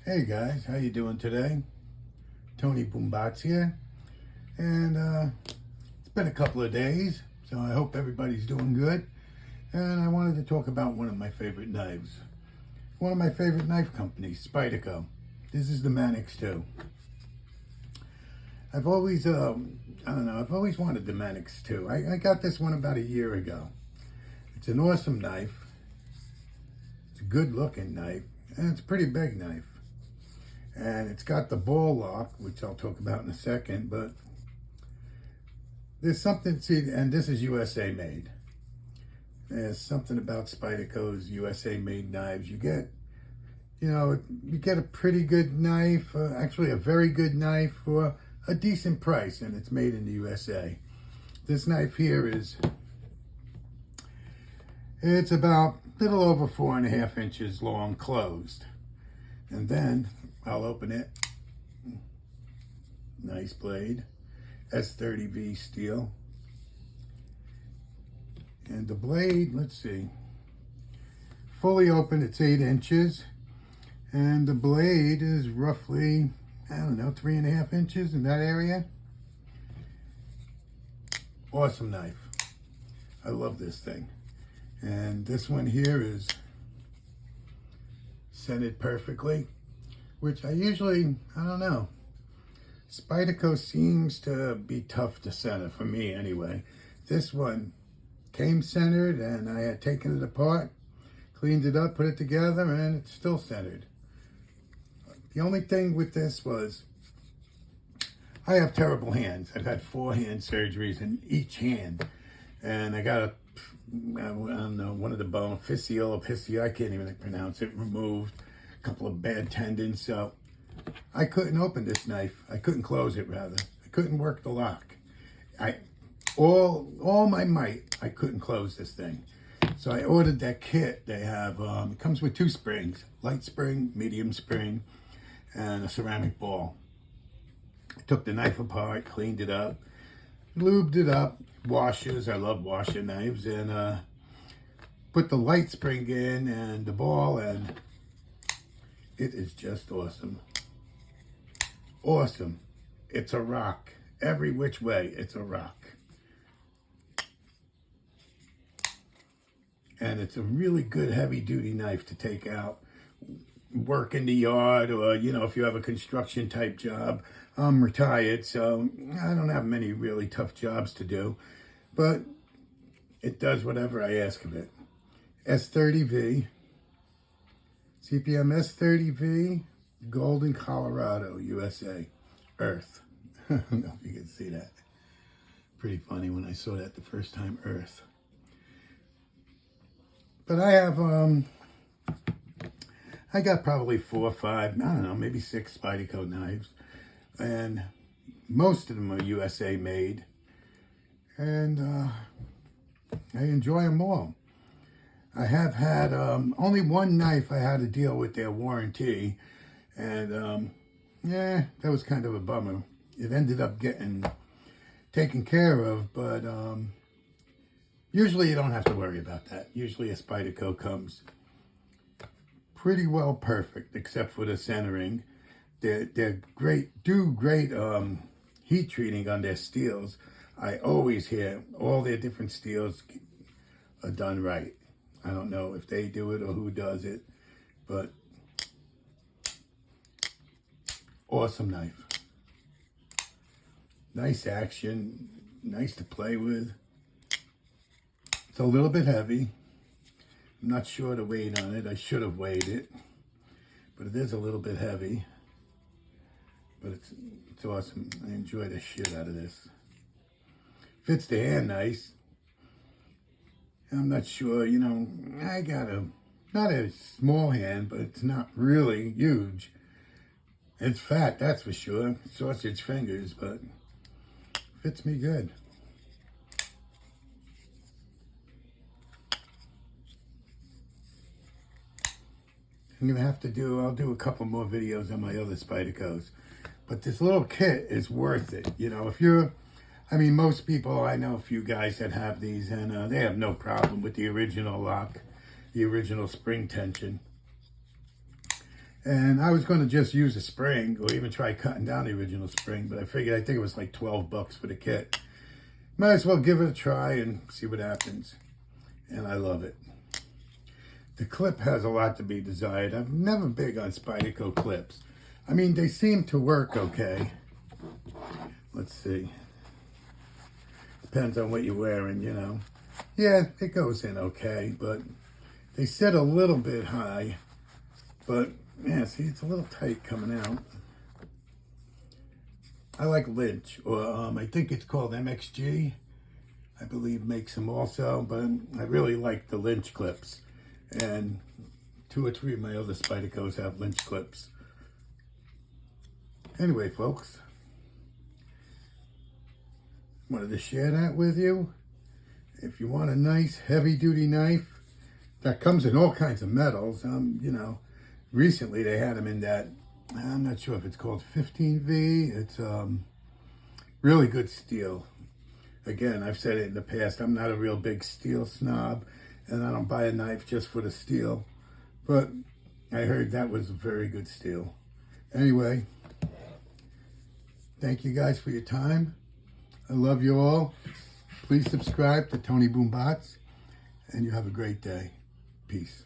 Hey guys, how you doing today? Tony Boombots here, and it's been a couple of days, so I hope everybody's doing good. And I wanted to talk about one of my favorite knives. One of my favorite knife companies, Spyderco. This is the Manix 2. I've always, I've always wanted the Manix 2. I got this one about a year ago. It's an awesome knife. It's a good looking knife, and it's a pretty big knife. And it's got the ball lock, which I'll talk about in a second, but there's something, see, and this is USA made. There's something about Spyderco's USA made knives. You get, you get a pretty good knife, actually a very good knife for a decent price, and it's made in the USA. This knife here it's about a little over 4.5 inches long closed. And then I'll open it. Nice blade. S30V steel. And the blade, let's see. Fully open, it's 8 inches. And the blade is roughly, 3.5 inches in that area. Awesome knife. I love this thing. And this one here is centered perfectly, which I usually, Spyderco seems to be tough to center, for me anyway. This one came centered, and I had taken it apart, cleaned it up, put it together, and it's still centered. The only thing with this was, I have terrible hands. I've had 4 hand surgeries in each hand, and I got one of the bone, fissio, I can't even pronounce it, removed, a couple of bad tendons, so I couldn't open this knife. I couldn't close it, rather. I couldn't work the lock. All my might, I couldn't close this thing. So I ordered that kit. They have, it comes with 2 springs, light spring, medium spring, and a ceramic ball. I took the knife apart, cleaned it up, lubed it up, washers, I love washer knives, and put the light spring in and the ball, and it is just awesome. Awesome. It's a rock. Every which way, it's a rock. And it's a really good heavy duty knife to take out, work in the yard, or, if you have a construction type job. I'm retired, so I don't have many really tough jobs to do, but it does whatever I ask of it. S30V, CPM S30V, Golden, Colorado, USA, Earth. I don't know if you can see that. Pretty funny when I saw that the first time, Earth. But I have, I got probably 4 or 5, maybe 6 Spyderco knives. And most of them are USA made. And I enjoy them all. I have had only one knife I had to deal with their warranty. And yeah, that was kind of a bummer. It ended up getting taken care of, but usually you don't have to worry about that. Usually a Spyderco comes pretty well perfect, except for the centering. They're great, do great heat treating on their steels. I always hear all their different steels are done right. I don't know if they do it or who does it, but awesome knife. Nice action, nice to play with. It's a little bit heavy. I'm not sure the weight on it. I should have weighed it, but it is a little bit heavy. But it's awesome. I enjoy the shit out of this. Fits the hand nice. I'm not sure, I got not a small hand, but it's not really huge. It's fat, that's for sure. Sausage fingers, but fits me good. I'll do a couple more videos on my other Spydercos. But this little kit is worth it. If you're, most people, I know a few guys that have these, and they have no problem with the original lock, the original spring tension. And I was going to just use a spring or even try cutting down the original spring, but I figured, I think it was like 12 bucks for the kit. Might as well give it a try and see what happens. And I love it. The clip has a lot to be desired. I'm never big on Spyderco clips. I mean, they seem to work okay. Let's see. Depends on what you're wearing, you know. Yeah, it goes in okay, but they sit a little bit high. But, yeah, see, it's a little tight coming out. I like Lynch, or I think it's called MXG. I believe makes them also, but I really like the Lynch clips. And 2 or 3 of my other Spydercos have Lynch clips. Anyway, folks, wanted to share that with you. If you want a nice heavy-duty knife that comes in all kinds of metals, you know, recently they had them in that, I'm not sure if it's called 15V. It's really good steel. Again, I've said it in the past, I'm not a real big steel snob, and I don't buy a knife just for the steel. But I heard that was a very good steel. Anyway, thank you guys for your time. I love you all. Please subscribe to Tony Boom Bots, and you have a great day. Peace.